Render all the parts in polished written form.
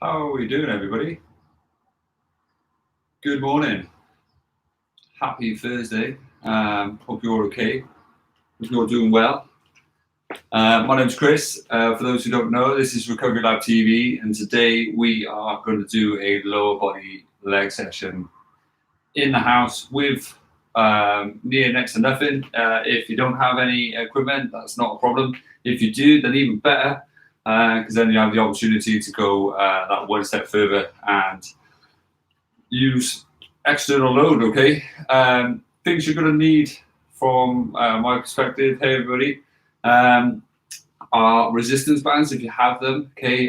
How are we doing, everybody? Good morning. Happy Thursday. Hope you're okay. Hope you're doing well. My name's Chris. For those who don't know, this is Recovery Lab TV, and today we are going to do a lower body leg session in the house with near next to nothing. If you don't have any equipment, that's not a problem. If you do, then even better, because then you have the opportunity to go that one step further and use external load. Okay, things you're going to need from my perspective, hey everybody, are resistance bands if you have them, okay,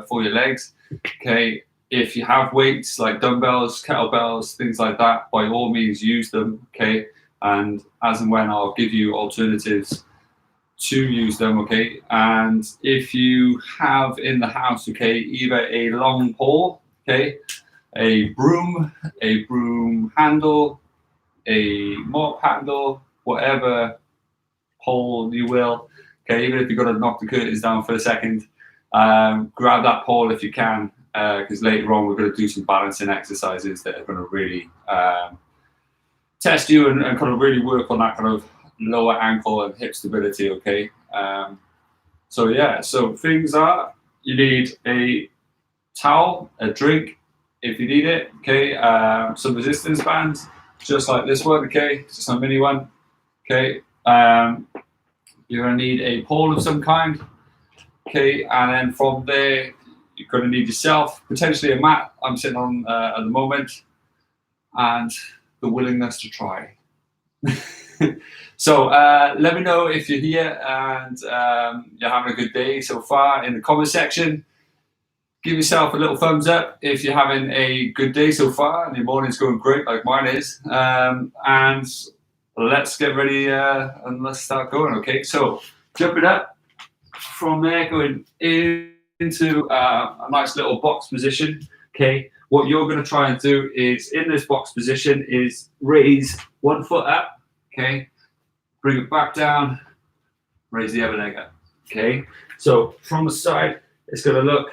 for your legs. Okay, if you have weights like dumbbells, kettlebells, things like that, by all means use them. Okay, and as and when I'll give you alternatives to use them. Okay, and if you have in the house, okay, either a long pole, okay, a broom handle, a mop handle, whatever pole you will. Okay, even if you've got to knock the curtains down for a second, grab that pole if you can, because later on we're going to do some balancing exercises that are going to really test you and kind of really work on that kind of lower ankle and hip stability. Okay, so things are, you need a towel, a drink, if you need it, okay, some resistance bands, just like this one, okay, just a mini one, okay, you're going to need a pole of some kind, okay, and then from there, you're going to need yourself, potentially a mat I'm sitting on at the moment, and the willingness to try. So let me know if you're here and you're having a good day so far in the comment section. Give yourself a little thumbs up if you're having a good day so far and your morning's going great like mine is. And let's get ready and let's start going, okay? So jumping up from there, going into a nice little box position, okay? What you're going to try and do is, in this box position, is raise one foot up, okay? Bring it back down, raise the other leg up, okay? So from the side, it's going to look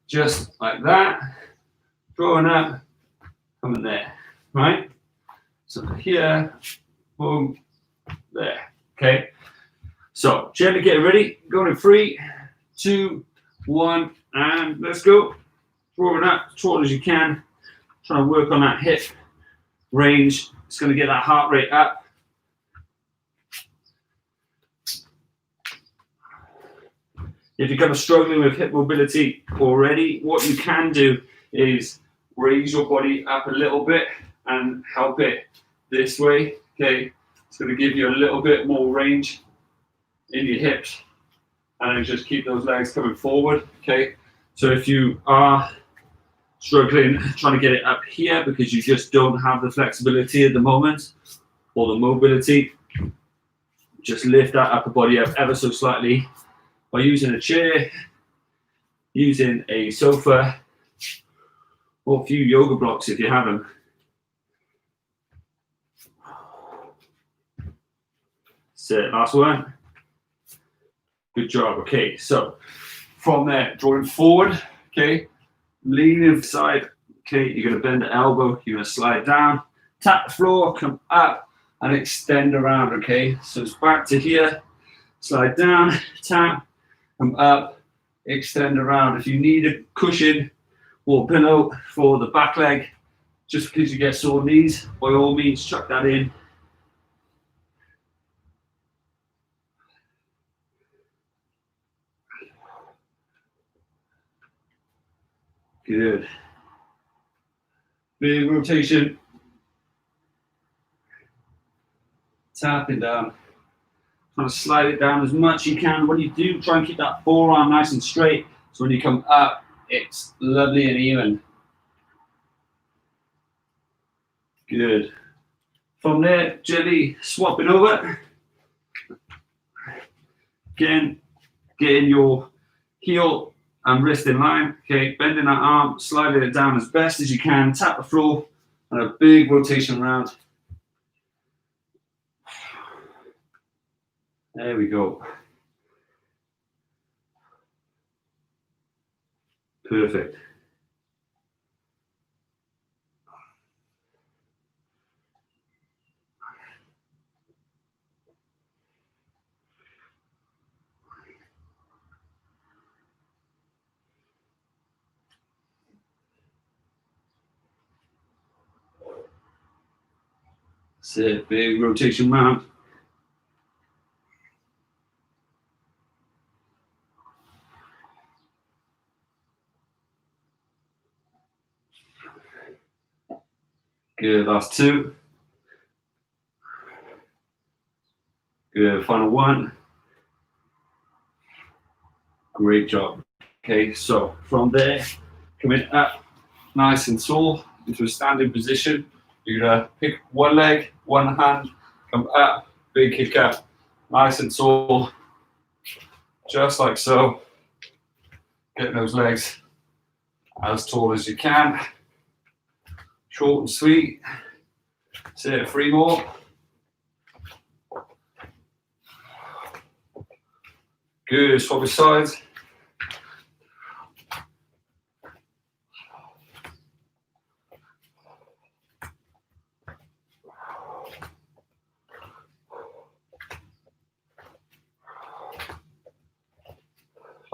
just like that, drawing up, coming there, right? So here, boom, there, okay? So gently get ready, going in 3, 2, 1, and let's go. Drawing up as tall as you can, try and work on that hip range. It's going to get that heart rate up. If you're kind of struggling with hip mobility already, what you can do is raise your body up a little bit and help it this way, okay? It's going to give you a little bit more range in your hips, and then just keep those legs coming forward, okay? So if you are struggling trying to get it up here because you just don't have the flexibility at the moment or the mobility, just lift that upper body up ever so slightly by using a chair, using a sofa, or a few yoga blocks if you have them. So last one. Good job. Okay, so from there, drawing forward, okay, leaning to the side, okay, you're going to bend the elbow, you're going to slide down, tap the floor, come up, and extend around, okay? So it's back to here, slide down, tap, come up, extend around. If you need a cushion or pillow for the back leg, just because you get sore knees, by all means, chuck that in. Good. Big rotation. Tapping down. Trying to slide it down as much as you can. When you do, try and keep that forearm nice and straight. So when you come up, it's lovely and even. Good. From there, gently swapping over. Again, getting your heel and wrist in line. Okay, bending that arm, sliding it down as best as you can. Tap the floor and a big rotation round. There we go. Perfect. That's it, big rotation round. Good, last two. Good, final one. Great job. Okay, so from there, coming up nice and tall into a standing position. You're gonna pick one leg, one hand, come up, big kick up, nice and tall, just like so. Getting those legs as tall as you can. Short and sweet. Say it, 3 more. Good, swap your sides.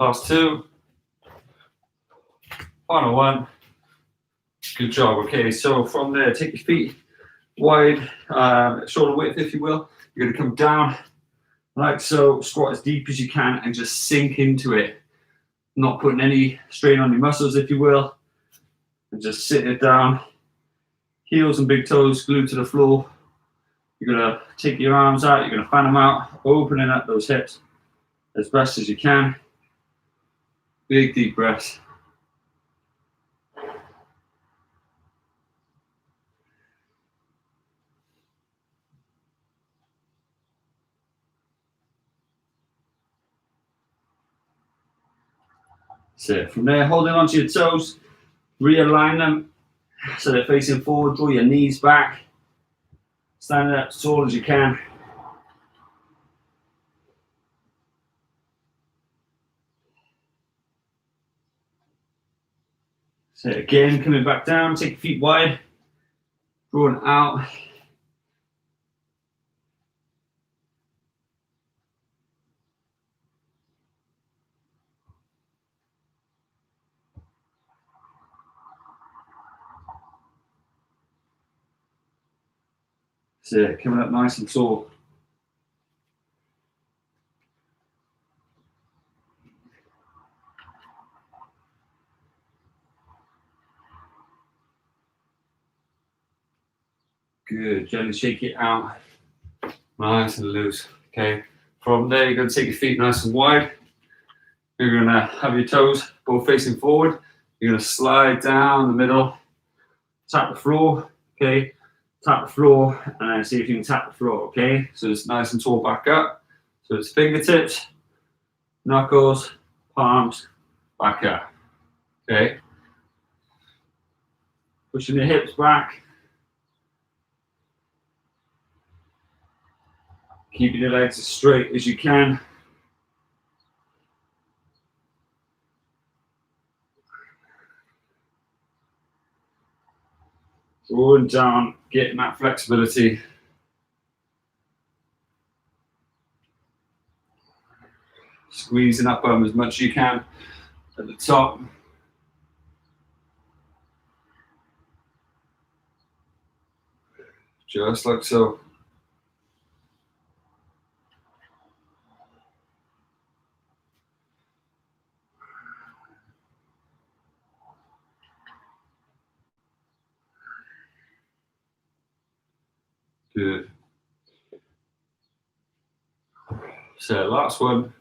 Last two. Final one. Good job. Okay, so from there, take your feet wide, shoulder width, if you will. You're going to come down like so, squat as deep as you can, and just sink into it. Not putting any strain on your muscles, if you will, and just sit it down. Heels and big toes glued to the floor. You're going to take your arms out. You're going to fan them out, opening up those hips as best as you can. Big deep breaths. That's it. From there, holding onto your toes, realign them so they're facing forward. Draw your knees back. Stand up as tall as you can. So again, coming back down, take your feet wide, drawing out. So coming up nice and tall. Good, gently shake it out, nice and loose, okay? From there, you're gonna take your feet nice and wide. You're gonna have your toes both facing forward. You're gonna slide down the middle, tap the floor, okay? Tap the floor, and then see if you can tap the floor, okay? So it's nice and tall back up. So it's fingertips, knuckles, palms, back up, okay? Pushing the hips back. Keeping your legs as straight as you can. Drawing down, getting that flexibility. Squeezing up as much as you can at the top. Just like so. Good. So last one.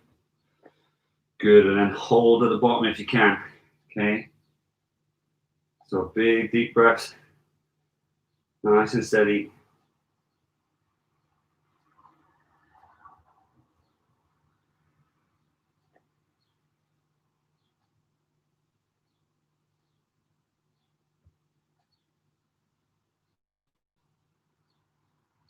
Good, and then hold at the bottom if you can, okay? So big deep breaths, nice and steady.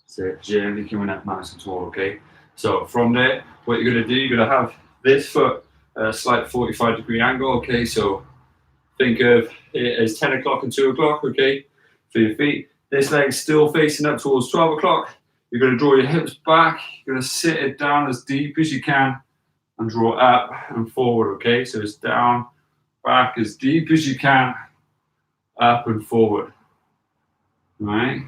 So gently coming up nice and tall, okay? So from there, what you're gonna do, you're gonna have this foot a slight 45-degree angle, okay? So think of it as 10 o'clock and 2 o'clock, okay? For your feet. This leg's still facing up towards 12 o'clock. You're gonna draw your hips back. You're gonna sit it down as deep as you can and draw up and forward, okay? So it's down, back as deep as you can, up and forward, all right?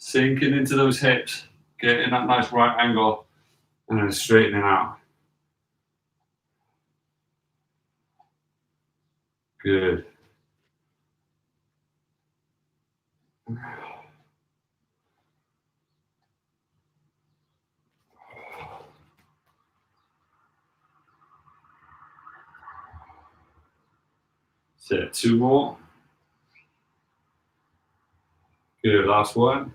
Sinking into those hips, getting that nice right angle, and then straightening out. Good. That's it. 2 more. Good. Last one.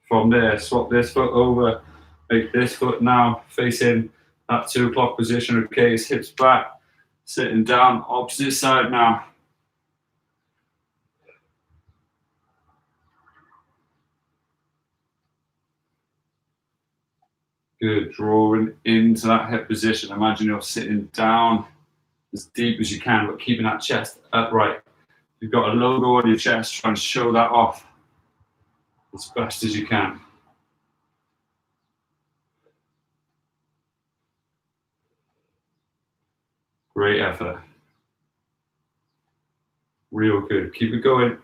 From there, swap this foot over. Make this foot now facing that 2 o'clock position. Okay, his hips back. Sitting down. Opposite side now. Good. Drawing into that hip position. Imagine you're sitting down as deep as you can, but keeping that chest upright. You've got a logo on your chest, trying to show that off as best as you can. Great effort. Real good. Keep it going.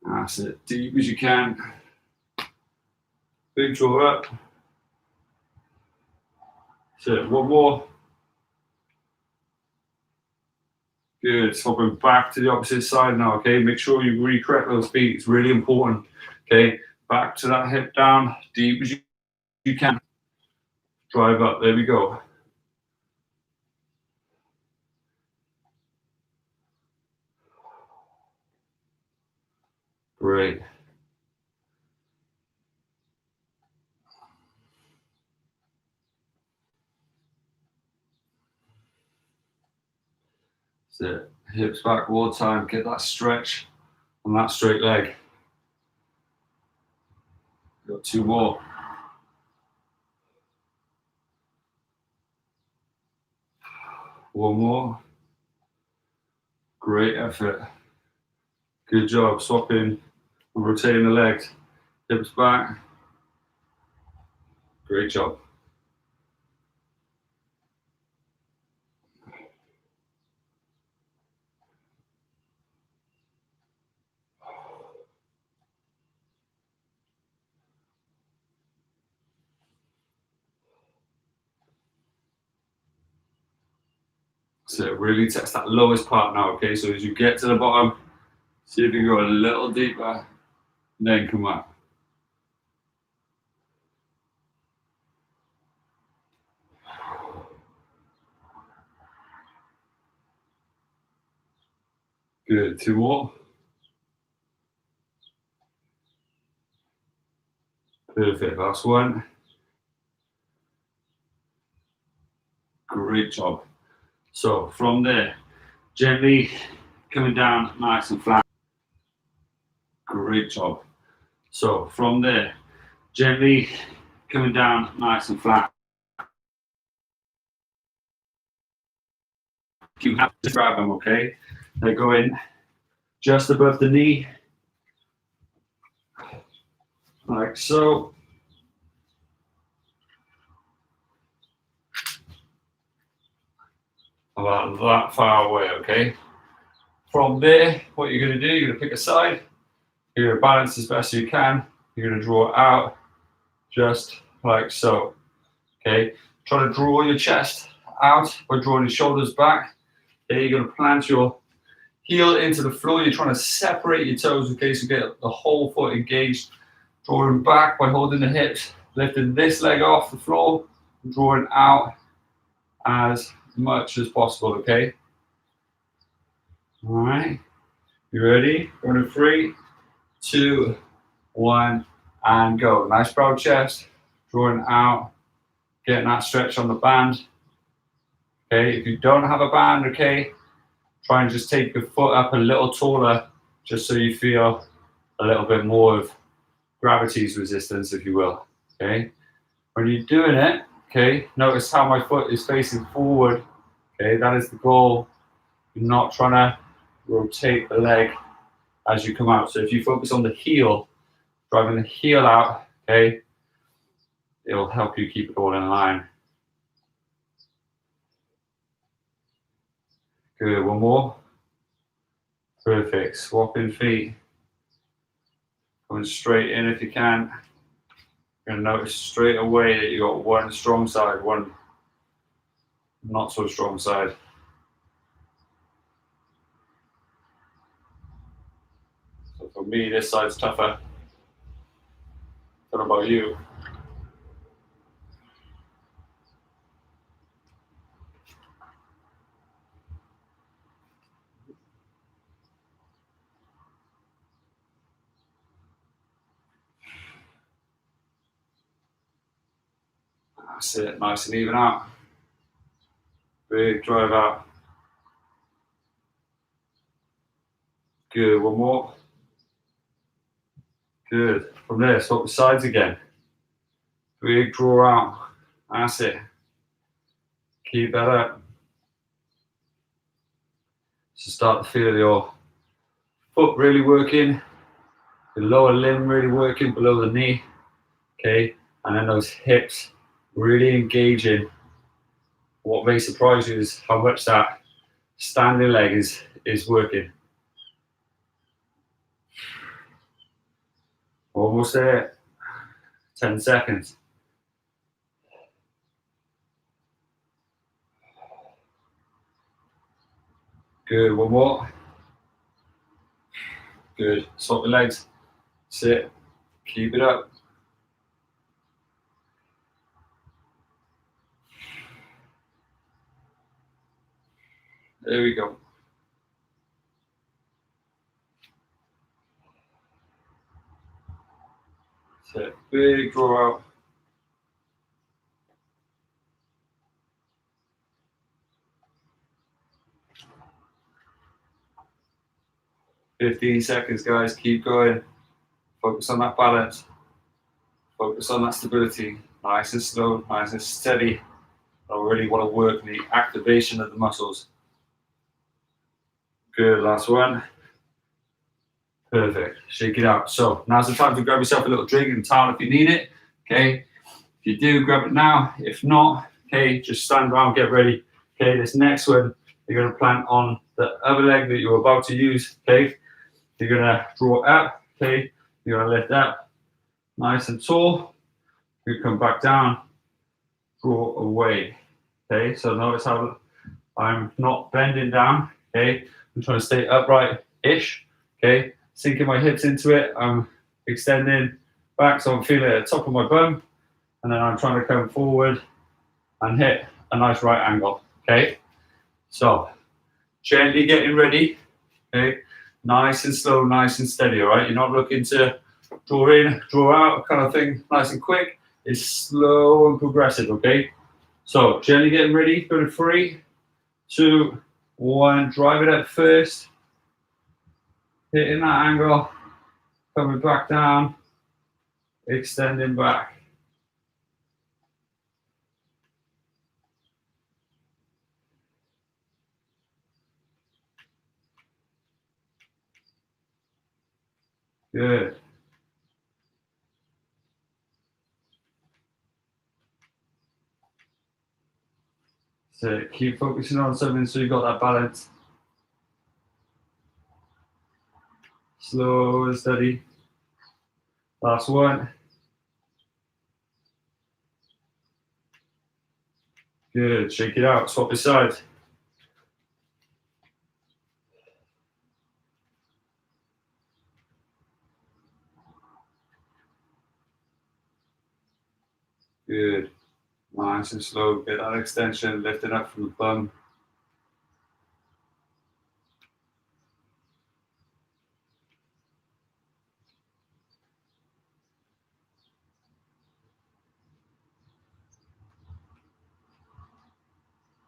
That's it. Deep as you can. Big draw up. So 1 more. Good. Swapping back to the opposite side now, okay? Make sure you re-correct those feet. It's really important, okay? Back to that hip down, deep as you can. Drive up. There we go. Great. That's it. Hips back all the time. Get that stretch on that straight leg. Got 2 more. One more. Great effort. Good job. Swapping and rotating the legs. Hips back. Great job. So really test that lowest part now, okay? So as you get to the bottom, see if you go a little deeper, then come up. Good. 2 more. Perfect. Last one. Great job. So from there, gently coming down nice and flat. Great job. So from there, gently coming down nice and flat. You have to grab them, okay? They're going just above the knee, like so. About that far away, okay? From there, what you're going to do, you're going to pick a side, you're going to balance as best as you can, you're going to draw it out just like so, okay? Try to draw your chest out by drawing your shoulders back. Okay, you're going to plant your heel into the floor, you're trying to separate your toes, okay, so get the whole foot engaged. Drawing back by holding the hips, lifting this leg off the floor, drawing out as much as possible, okay? All right, you ready? Going in 3, 2, 1, and go. Nice broad chest, drawing out, getting that stretch on the band. Okay, if you don't have a band, okay, try and just take your foot up a little taller, just so you feel a little bit more of gravity's resistance, if you will. Okay, when you're doing it, okay, notice how my foot is facing forward. Okay, that is the goal. You're not trying to rotate the leg as you come out. So if you focus on the heel, driving the heel out, okay, it will help you keep it all in line. Good, one more. Perfect. Swapping feet. Coming straight in if you can. You're going to notice straight away that you've got one strong side, one not so strong side. So for me, this side's tougher. What about you? That's it, nice and even out. Big drive out. Good, one more. Good. From there, swap the sides again. Big draw out. That's it. Keep that up. So start to feel your foot really working, the lower limb really working below the knee, okay? And then those hips really engaging. What may surprise you is how much that standing leg is working. Almost there. 10 seconds. Good, one more. Good, swap the legs. Sit, keep it up. There we go. Sit, big draw out. "15 seconds, guys, keep going. Focus on that balance. Focus on that stability. Nice and slow, nice and steady. I really want to work the activation of the muscles. Good, last one. Perfect, shake it out. So now's the time to grab yourself a little drink and towel if you need it, okay? If you do, grab it now. If not, okay, just stand around, get ready. Okay, this next one, you're gonna plant on the other leg that you're about to use, okay? You're gonna draw up, okay? You're gonna lift up, nice and tall. You come back down, draw away, okay? So notice how I'm not bending down, okay? I'm trying to stay upright-ish, okay? Sinking my hips into it, I'm extending back so I'm feeling at the top of my bum, and then I'm trying to come forward and hit a nice right angle, okay? So, gently getting ready, okay? Nice and slow, nice and steady, all right? You're not looking to draw in, draw out kind of thing, nice and quick. It's slow and progressive, okay? So, gently getting ready, go to 3, 2, 1, drive it up first, hitting that angle, coming back down, extending back. Good. So keep focusing on something so you've got that balance. Slow and steady. Last one. Good. Shake it out. Swap your sides. Good. Nice and slow. Get that extension lifting up from the bum.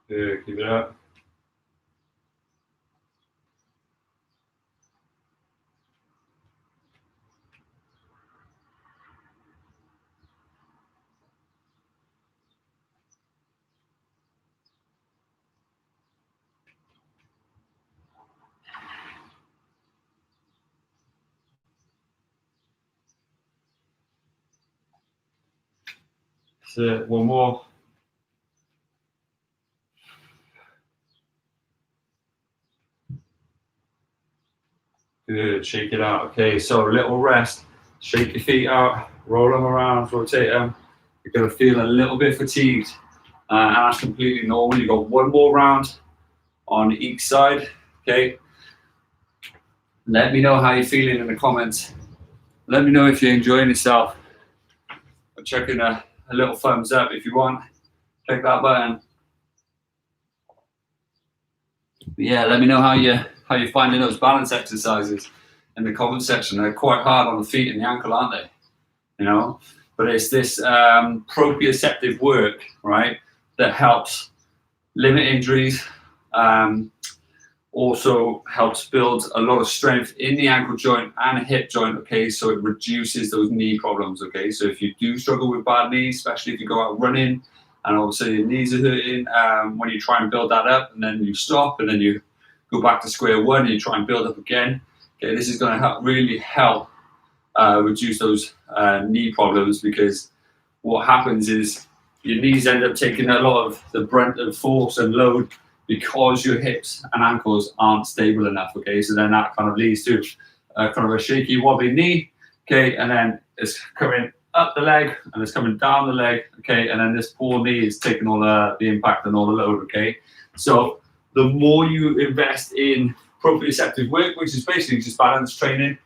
Good. Keep it up. That's it. One more. Good, shake it out. Okay, so a little rest. Shake your feet out, roll them around, rotate them. You're gonna feel a little bit fatigued, and that's completely normal. You've got one more round on each side. Okay, let me know how you're feeling in the comments. Let me know if you're enjoying yourself. I'm checking a little thumbs up if you want. Click that button. But yeah, let me know how you're finding those balance exercises in the comment section. They're quite hard on the feet and the ankle, aren't they? You know, but it's this proprioceptive work, right, that helps limit injuries. Also helps build a lot of strength in the ankle joint and hip joint, okay, so it reduces those knee problems, okay. So if you do struggle with bad knees, especially if you go out running and obviously your knees are hurting, when you try and build that up and then you stop and then you go back to square one and you try and build up again, okay, this is going to really help reduce those knee problems, because what happens is your knees end up taking a lot of the brunt of force and load because your hips and ankles aren't stable enough, okay? So then that kind of leads to kind of a shaky, wobbly knee, okay? And then it's coming up the leg and it's coming down the leg, okay? And then this poor knee is taking all the impact and all the load, okay? So the more you invest in proprioceptive work, which is basically just balance training,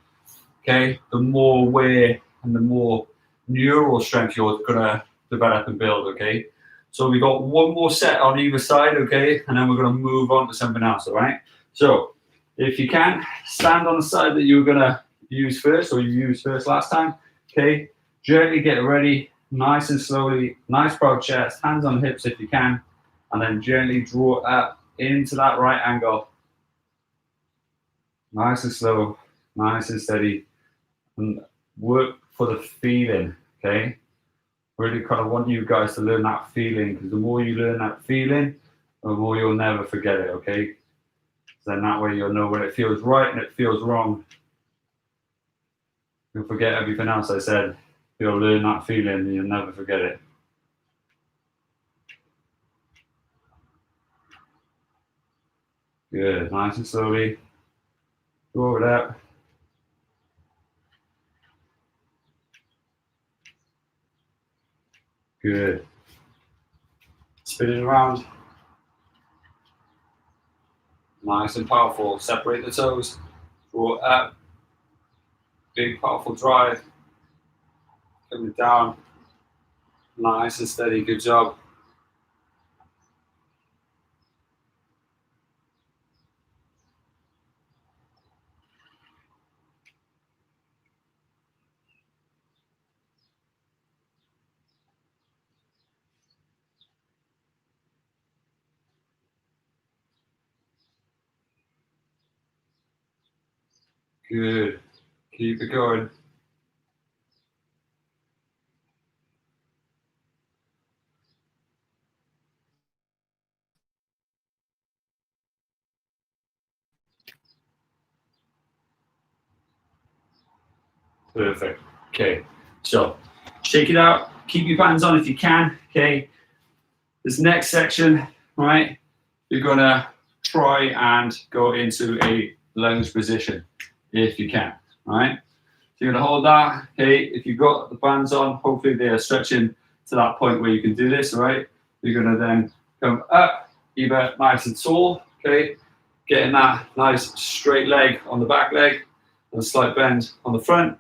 okay, the more wear and the more neural strength you're gonna develop and build, okay? So we got one more set on either side, okay? And then we're gonna move on to something else, all right? So if you can, stand on the side that you were gonna use first, or you used first last time, okay? Gently get ready, nice and slowly, nice proud chest, hands on hips if you can, and then gently draw up into that right angle. Nice and slow, nice and steady, and work for the feeling, okay? Really kind of want you guys to learn that feeling, because the more you learn that feeling, the more you'll never forget it, okay? Then that way you'll know when it feels right and it feels wrong. You'll forget everything else I said. You'll learn that feeling and you'll never forget it. Good, nice and slowly. Draw it up. Good. Spin it around. Nice and powerful. Separate the toes. Draw up. Big, powerful drive. Coming down. Nice and steady. Good job. Good. Keep it going. Perfect. Okay. So shake it out. Keep your bands on if you can. Okay. This next section, right? You're gonna try and go into a lunge position if you can. Right. So you're gonna hold that. Okay. If you've got the bands on, hopefully they are stretching to that point where you can do this. Right. You're gonna then come up, either nice and tall. Okay. Getting that nice straight leg on the back leg, and a slight bend on the front.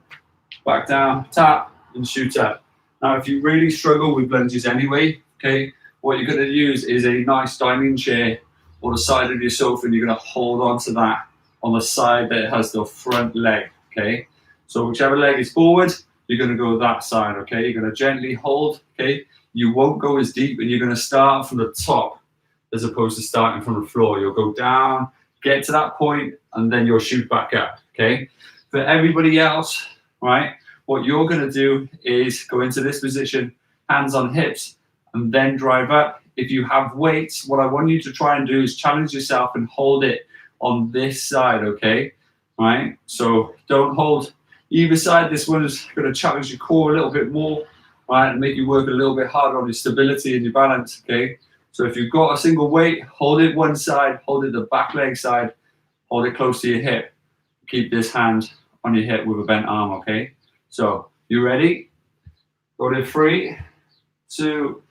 Back down, tap, and shoot up. Now, if you really struggle with lunges anyway, okay, what you're going to use is a nice dining chair or the side of your sofa, and you're going to hold on to that on the side that has the front leg, okay? So whichever leg is forward, you're going to go that side, okay? You're going to gently hold, okay? You won't go as deep, and you're going to start from the top as opposed to starting from the floor. You'll go down, get to that point, and then you'll shoot back up, okay? For everybody else, right, what you're going to do is go into this position, hands on hips, and then drive up. If you have weights, what I want you to try and do is challenge yourself and hold it on this side, okay? Right? So don't hold either side. This one is going to challenge your core a little bit more, right, and make you work a little bit harder on your stability and your balance, okay? So if you've got a single weight, hold it one side, hold it the back leg side, hold it close to your hip. keep this hand on your hip with a bent arm, okay? So, you ready? Go to 3, 2,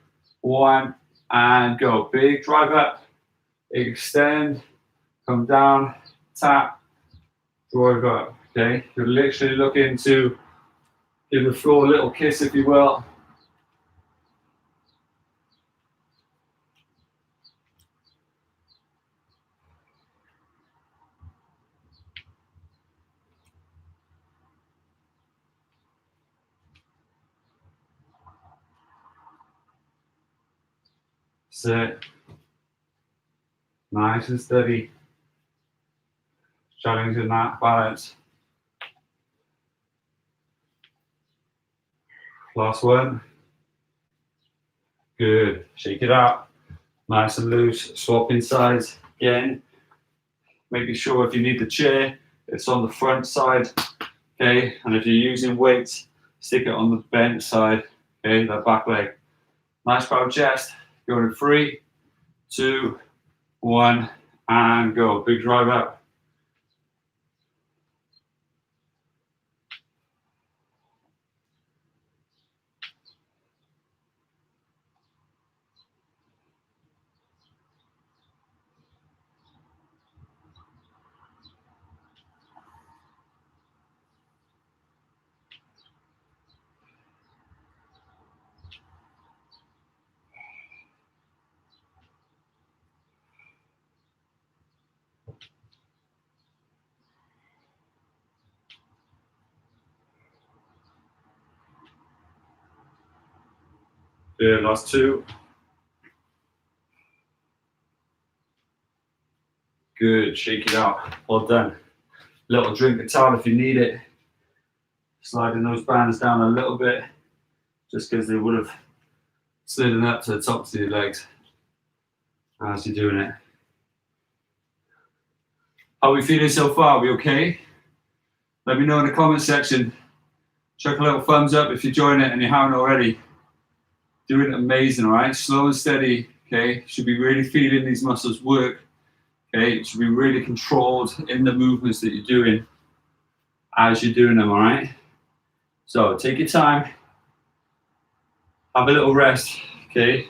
1, and go. Big drive up, extend, come down, tap, drive up, okay? You're literally looking to give the floor a little kiss, if you will. Sit. Nice and steady. Challenging that balance. Last one. Good. Shake it out. Nice and loose. Swapping sides again. Making sure if you need the chair, it's on the front side. Okay. And if you're using weights, stick it on the bent side. Okay. That back leg. Nice proud chest. Going in 3, 2, 1, and go. Big drive up. Good. Last 2. Good. Shake it out. Well done. Little drink of towel if you need it. Sliding those bands down a little bit, just because they would have slidden up to the tops of your legs as you're doing it. How are we feeling so far? Are we okay? Let me know in the comment section. Chuck a little thumbs up if you're enjoying it and you haven't already. Doing amazing, all right? Slow and steady, okay? Should be really feeling these muscles work, okay? Should be really controlled in the movements that you're doing as you're doing them, all right? So take your time. Have a little rest, okay?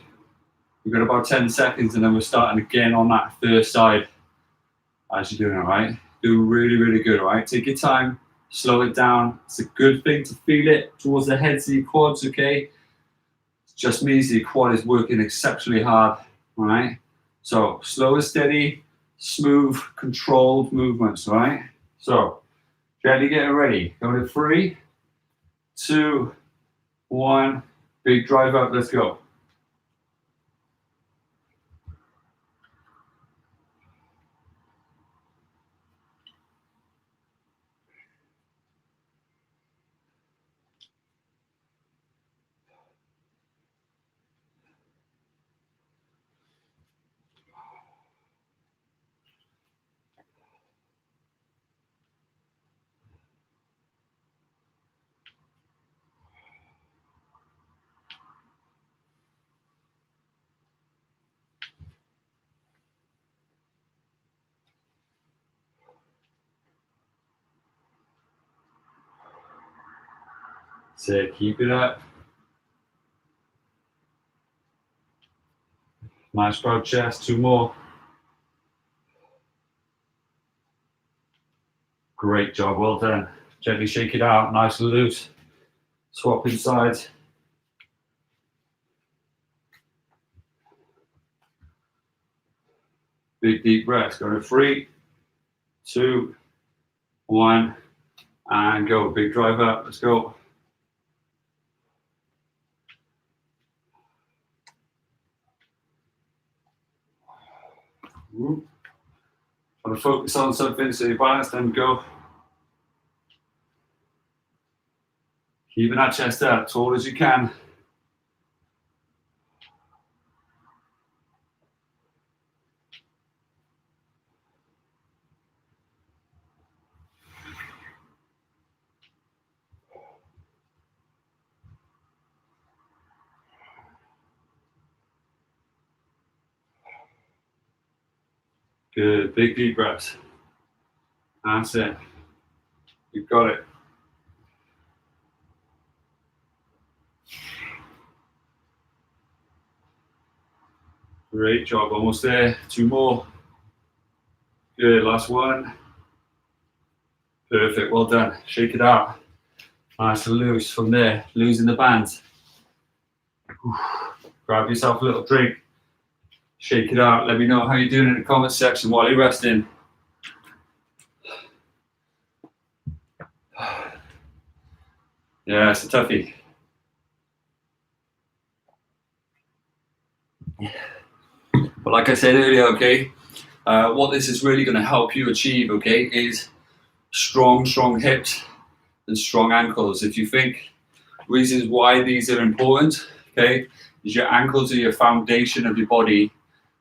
We've got about 10 seconds and then we're starting again on that first side as you're doing, all right? Doing really, really good, all right? Take your time, slow it down. It's a good thing to feel it towards the heads of your quads, okay? It just means the quad is working exceptionally hard, all right? So slow and steady, smooth, controlled movements, all right? So gently get ready. Go to 3, 2, 1. Big drive up, let's go. So keep it up. Nice broad chest, 2 more. Great job, well done. Gently shake it out, nice and loose. Swapping sides. Big deep breaths. Go to 3, 2, 1, and go. Big drive up, let's go. Try to focus on something so you're balanced and go. Keeping that chest up, tall as you can. Good, big deep breaths. That's it. You've got it. Great job, almost there. 2 more. Good, last one. Perfect, well done. Shake it out. Nice and loose from there, losing the band. Grab yourself a little drink. Shake it out. Let me know how you're doing in the comment section while you're resting. Yeah, it's a toughie. But like I said earlier, okay, what this is really going to help you achieve, okay, is strong hips and strong ankles. If you think reasons why these are important, okay, is your ankles are your foundation of your body,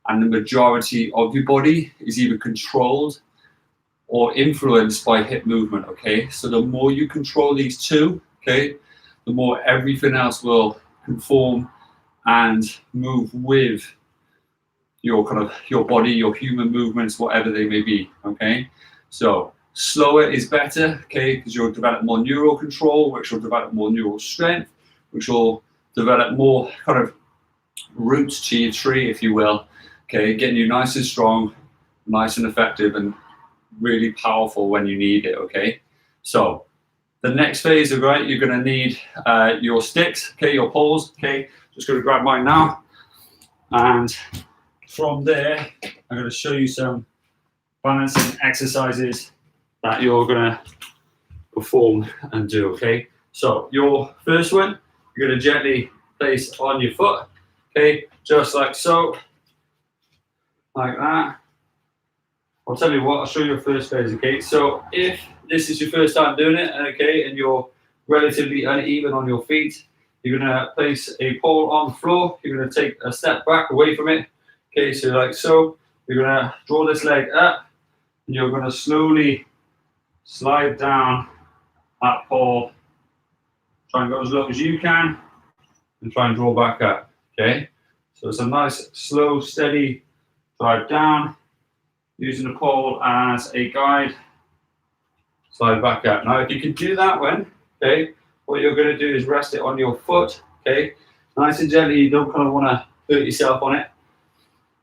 and the majority of your body is either controlled or influenced by hip movement, okay? So the more you control these two, okay, the more everything else will conform and move with your your body, your human movements, whatever they may be, okay? So slower is better, okay, because you'll develop more neural control, which will develop more neural strength, which will develop more kind of roots to your tree, if you will, okay, getting you nice and strong, nice and effective, and really powerful when you need it, okay? So the next phase, right, you're going to need your sticks, okay, your poles, okay? Just going to grab mine now, and from there, I'm going to show you some balancing exercises that you're going to perform and do, okay? So your first one, you're going to gently place on your foot, okay, just like so, like that. I'll tell you what, I'll show you your first phase, okay? So if this is your first time doing it, okay, and you're relatively uneven on your feet, you're going to place a pole on the floor, you're going to take a step back away from it, okay, so like so, you're going to draw this leg up, and you're going to slowly slide down that pole, try and go as low as you can, and try and draw back up, okay? So it's a nice, slow, steady drive down, using the pole as a guide, slide back up. Now, if you can do that one, okay, what you're going to do is rest it on your foot, okay, nice and gently. You don't kind of want to hurt yourself on it.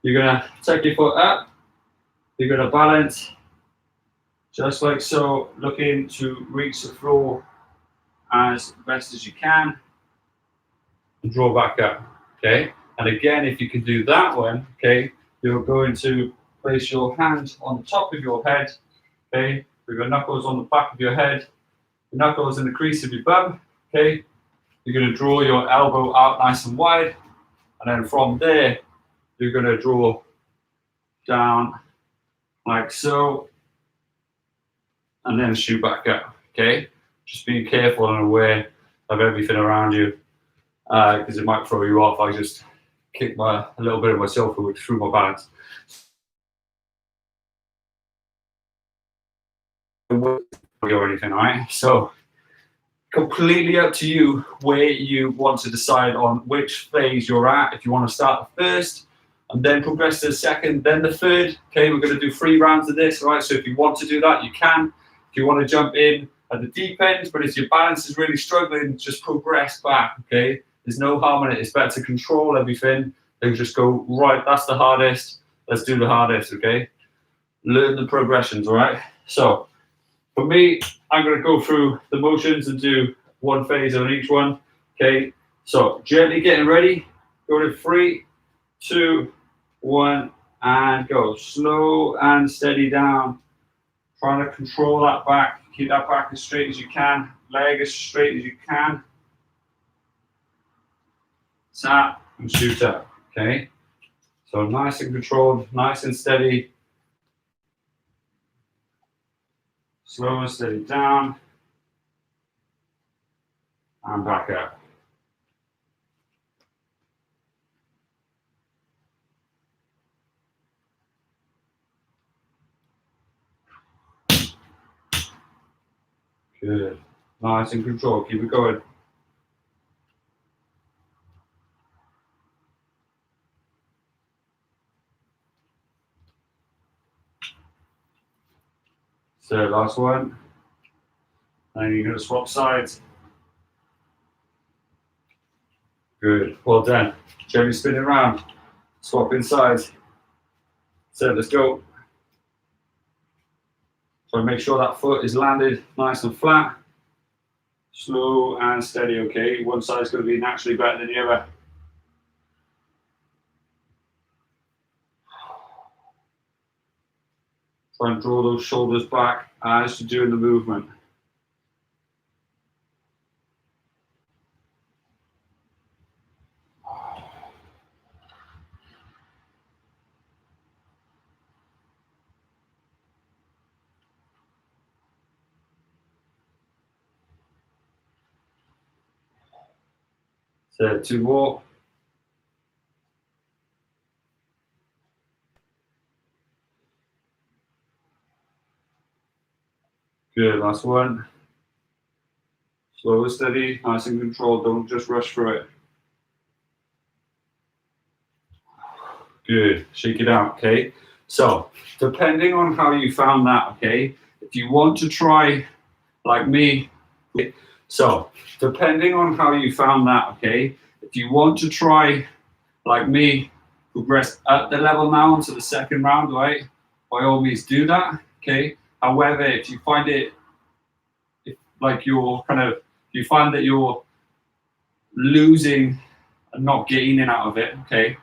You're going to take your foot up, you're going to balance, just like so, looking to reach the floor as best as you can, and draw back up, okay? And again, if you can do that one, okay, you're going to place your hands on the top of your head, okay, with your knuckles on the back of your head, your knuckles in the crease of your bum, okay? You're going to draw your elbow out nice and wide, and then from there, you're going to draw down like so, and then shoot back up, okay? Just being careful and aware of everything around you, because it might throw you off. I just kicked a little bit of myself through my balance. Or anything, all right? So completely up to you where you want to decide on which phase you're at. If you want to start the first and then progress to the second, then the third, okay, we're going to do 3 rounds of this, right? So if you want to do that, you can. If you want to jump in at the deep end, but if your balance is really struggling, just progress back, okay? There's no harm in it. It's better to control everything than just go, right, that's the hardest, let's do the hardest, okay? Learn the progressions, all right? So for me, I'm going to go through the motions and do 1 phase on each one, okay? So gently getting ready, go to 3, 2, 1, and go. Slow and steady down. Trying to control that back, keep that back as straight as you can, leg as straight as you can. Tap and shoot up, okay? So nice and controlled, nice and steady. Slow and steady down. And back up. Good. Nice and controlled. Keep it going. So last one. And you're going to swap sides. Good. Well done. Gently spin it around. Swapping sides. So let's go. So make sure that foot is landed nice and flat. Slow and steady, okay? One side's going to be naturally better than the other. Try and draw those shoulders back as you're doing the movement. So 2 more. Good, last one. Slow and steady, nice and controlled, don't just rush through it. Good, shake it out, okay? So, depending on how you found that, okay, if you want to try like me, so depending on how you found that, okay, if you want to try like me, progress up the level now into the second round, right? By all means do that, okay? However, if you find it like you find that you're losing and not gaining out of it, okay,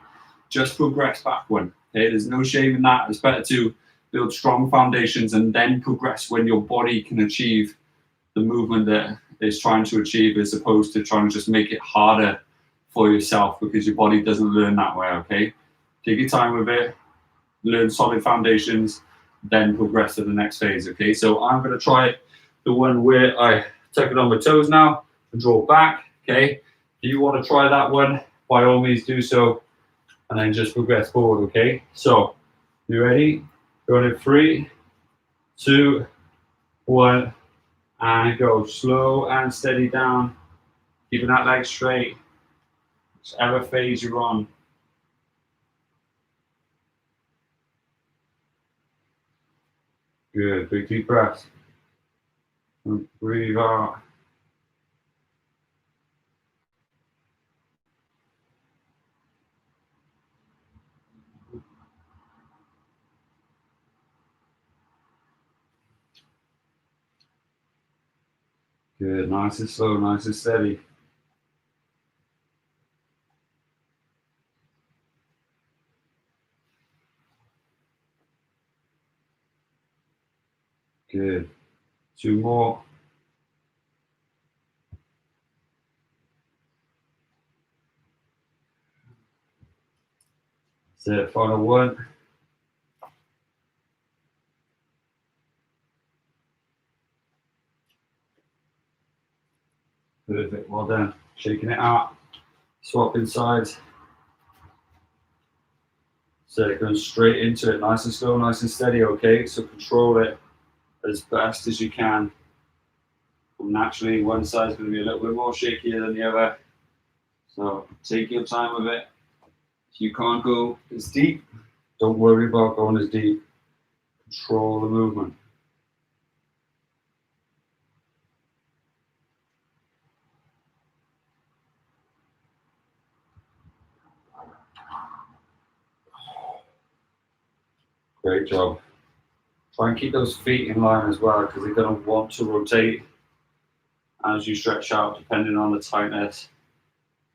just progress back one, okay? There's no shame in that. It's better to build strong foundations and then progress when your body can achieve the movement that it's trying to achieve, as opposed to trying to just make it harder for yourself, because your body doesn't learn that way, okay? Take your time with it, learn solid foundations, then progress to the next phase, okay? So I'm going to try the one where I tuck it on my toes now and draw back, okay? If you want to try that one, by all means do so, and then just progress forward, okay? So, you ready? Going in 3, 2, 1, and go. Slow and steady down, keeping that leg straight, whichever phase you're on. Good, big deep breaths. And breathe out. Good, nice and slow, nice and steady. Good. 2 more. That's it, final one. Perfect, well done. Shaking it out, swapping sides. So going straight into it, nice and slow, nice and steady, okay? So control it as best as you can. Naturally, one side's going to be a little bit more shakier than the other. So take your time with it. If you can't go as deep, don't worry about going as deep. Control the movement. Great job. Try and keep those feet in line as well, because they're going to want to rotate as you stretch out, depending on the tightness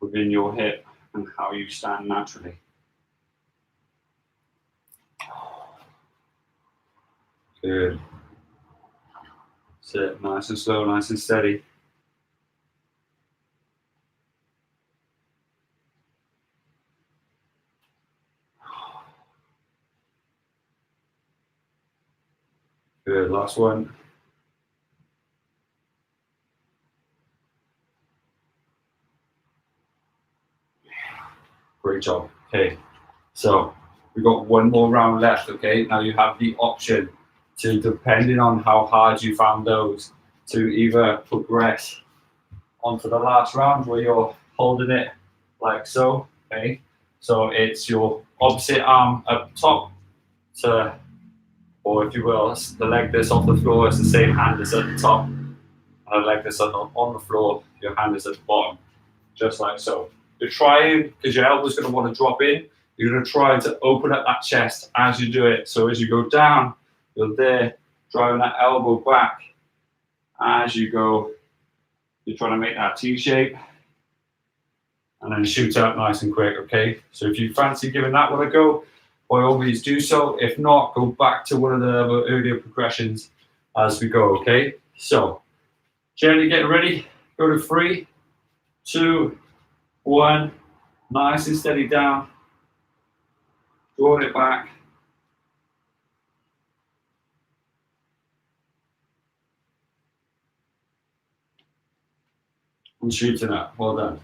within your hip and how you stand naturally. Good. Sit nice and slow, nice and steady. Good, last one. Great job. Okay, so we've got one more round left, okay? Now you have the option to, depending on how hard you found those, to either progress onto the last round where you're holding it like so, okay? So it's your opposite arm up top to, or if you will, the leg that's off the floor is the same hand that's at the top. And I'd like this on the floor, your hand is at the bottom, just like so. You're trying, because your elbow's going to want to drop in, you're going to try to open up that chest as you do it. So as you go down, you're there, driving that elbow back. As you go, you're trying to make that T shape. And then shoot out nice and quick, okay? So if you fancy giving that one a go, by all means do so. If not, go back to one of the other earlier progressions as we go, okay? So, gently get ready. Go to 3, 2, 1. Nice and steady down. Drawing it back. And shooting up. Well done.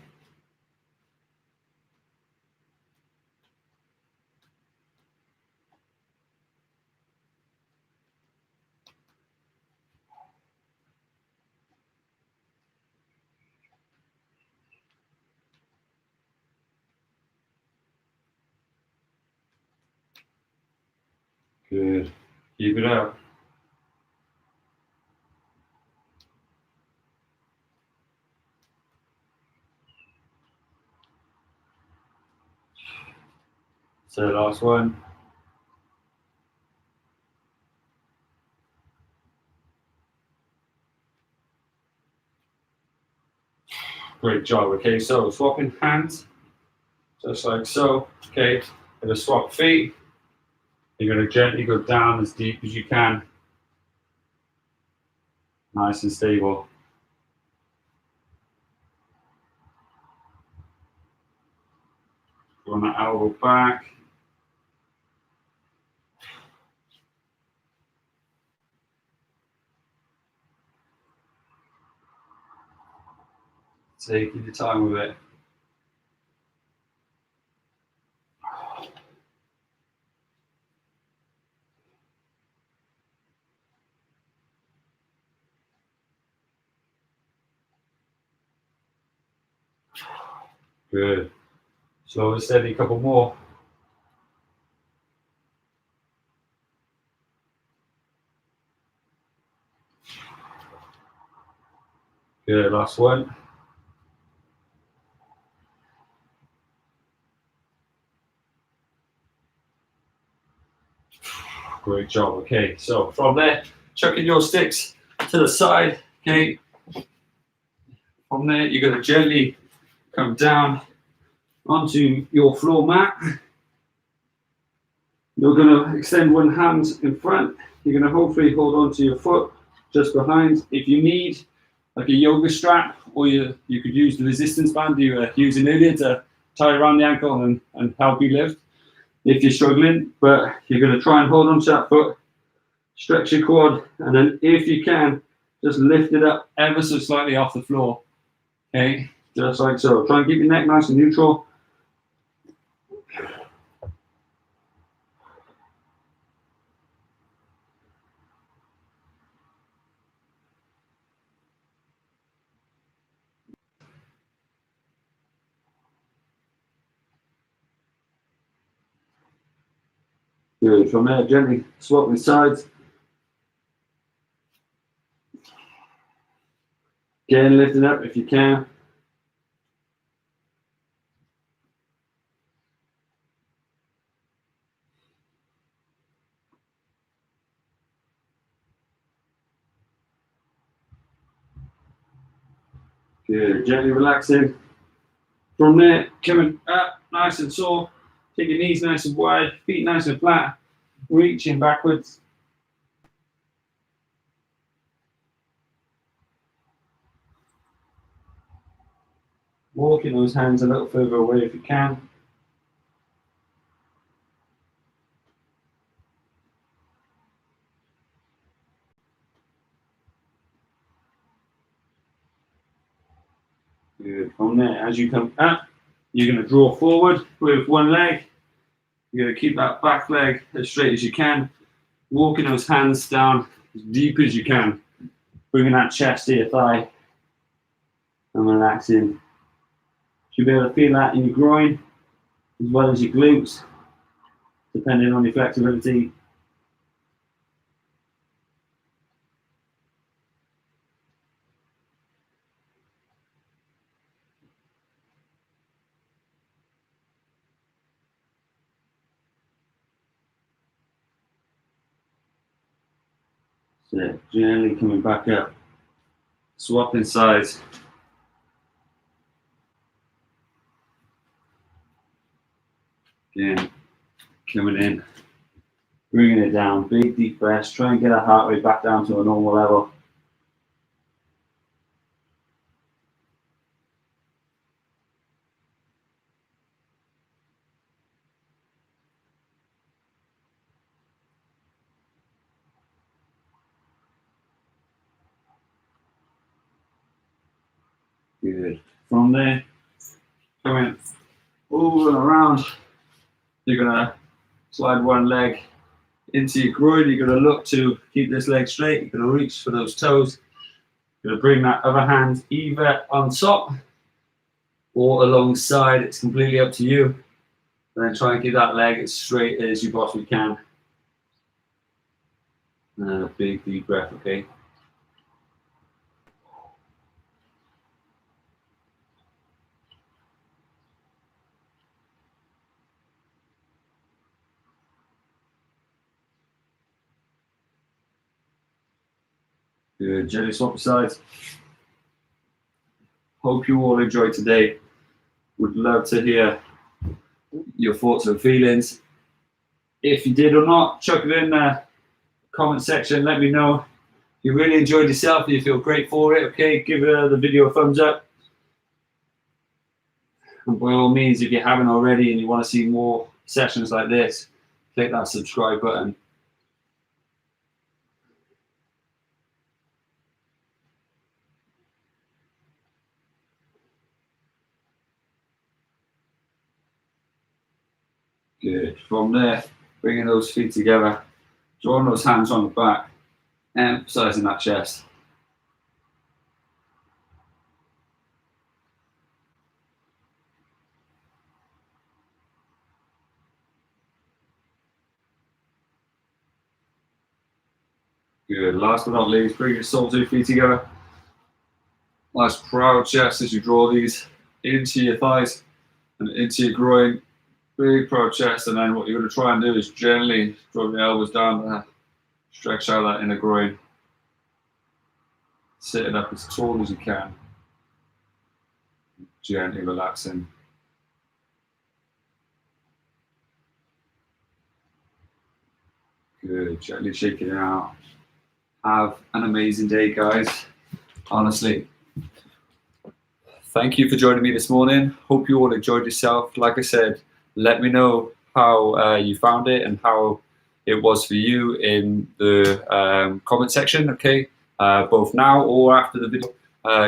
Good. Keep it up. So last one. Great job. Okay, so swapping hands, just like so. Okay, going to swap feet. You're going to gently go down as deep as you can. Nice and stable. Run that elbow back. Taking your time with it. Good. Slow and steady, a couple more. Good, last one. Great job. Okay, so from there, chucking your sticks to the side. Okay. From there, you're going to gently come down onto your floor mat. You're going to extend one hand in front. You're going to hopefully hold onto your foot just behind. If you need like a yoga strap, or you could use the resistance band you were using earlier to tie around the ankle and help you lift if you're struggling. But you're going to try and hold onto that foot, stretch your quad, and then if you can, just lift it up ever so slightly off the floor. Okay, just like so. Try and keep your neck nice and neutral. Good. From there, gently swap the sides. Again, lift it up if you can. Good. Gently relaxing. From there, coming up nice and tall. Take your knees nice and wide, feet nice and flat. Reaching backwards. Walking those hands a little further away if you can. Good. From there, as you come up, you're going to draw forward with one leg. You're going to keep that back leg as straight as you can. Walking those hands down as deep as you can. Bringing that chest to your thigh. And relaxing. You'll be able to feel that in your groin, as well as your glutes, depending on your flexibility. So gently coming back up, swapping sides. Again, coming in, bringing it down, big deep breaths, try and get our heart rate back down to a normal level. Good. From there, coming over and around, you're gonna slide one leg into your groin. You're gonna look to keep this leg straight. You're gonna reach for those toes. You're gonna bring that other hand either on top or alongside. It's completely up to you. And then try and keep that leg as straight as you possibly can. And a big deep breath, okay? Good. Gently swap the sides. Hope you all enjoyed today. Would love to hear your thoughts and feelings. If you did or not, chuck it in the comment section. Let me know. If you really enjoyed yourself and you feel great for it, okay, give the video a thumbs up. And by all means, if you haven't already and you want to see more sessions like this, click that subscribe button. Good. From there, bringing those feet together, drawing those hands on the back, emphasizing that chest. Good. Last but not least, bring your soles of your feet together. Nice proud chest as you draw these into your thighs and into your groin. Big proud chest, and then what you're going to try and do is gently drop your elbows down there, stretch out that inner groin. Sit it up as tall as you can. Gently relaxing. Good. Gently shaking it out. Have an amazing day, guys. Honestly. Thank you for joining me this morning. Hope you all enjoyed yourself. Like I said, let me know how you found it and how it was for you in the comment section, okay? Both now or after the video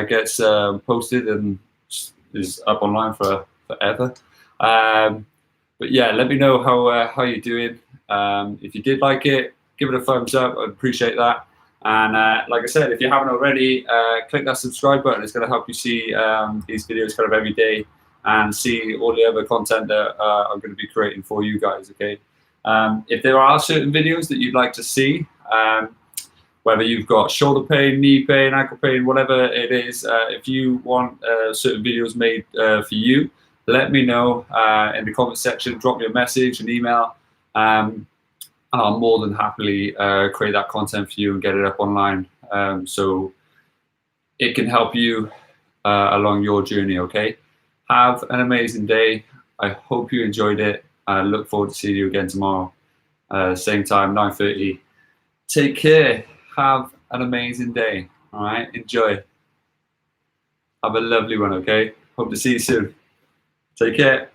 gets posted and is up online for forever. But yeah, let me know how you're doing. If you did like it, give it a thumbs up. I'd appreciate that. And like I said, if you haven't already, click that subscribe button. It's going to help you see these videos kind of every day and see all the other content that I'm going to be creating for you guys, okay? If there are certain videos that you'd like to see, whether you've got shoulder pain, knee pain, ankle pain, whatever it is, if you want certain videos made for you, let me know in the comment section. Drop me a message, an email, and I'll more than happily create that content for you and get it up online so it can help you along your journey, okay? Have an amazing day. I hope you enjoyed it. I look forward to seeing you again tomorrow, same time, 9:30. Take care. Have an amazing day, all right? Enjoy. Have a lovely one, okay? Hope to see you soon. Take care.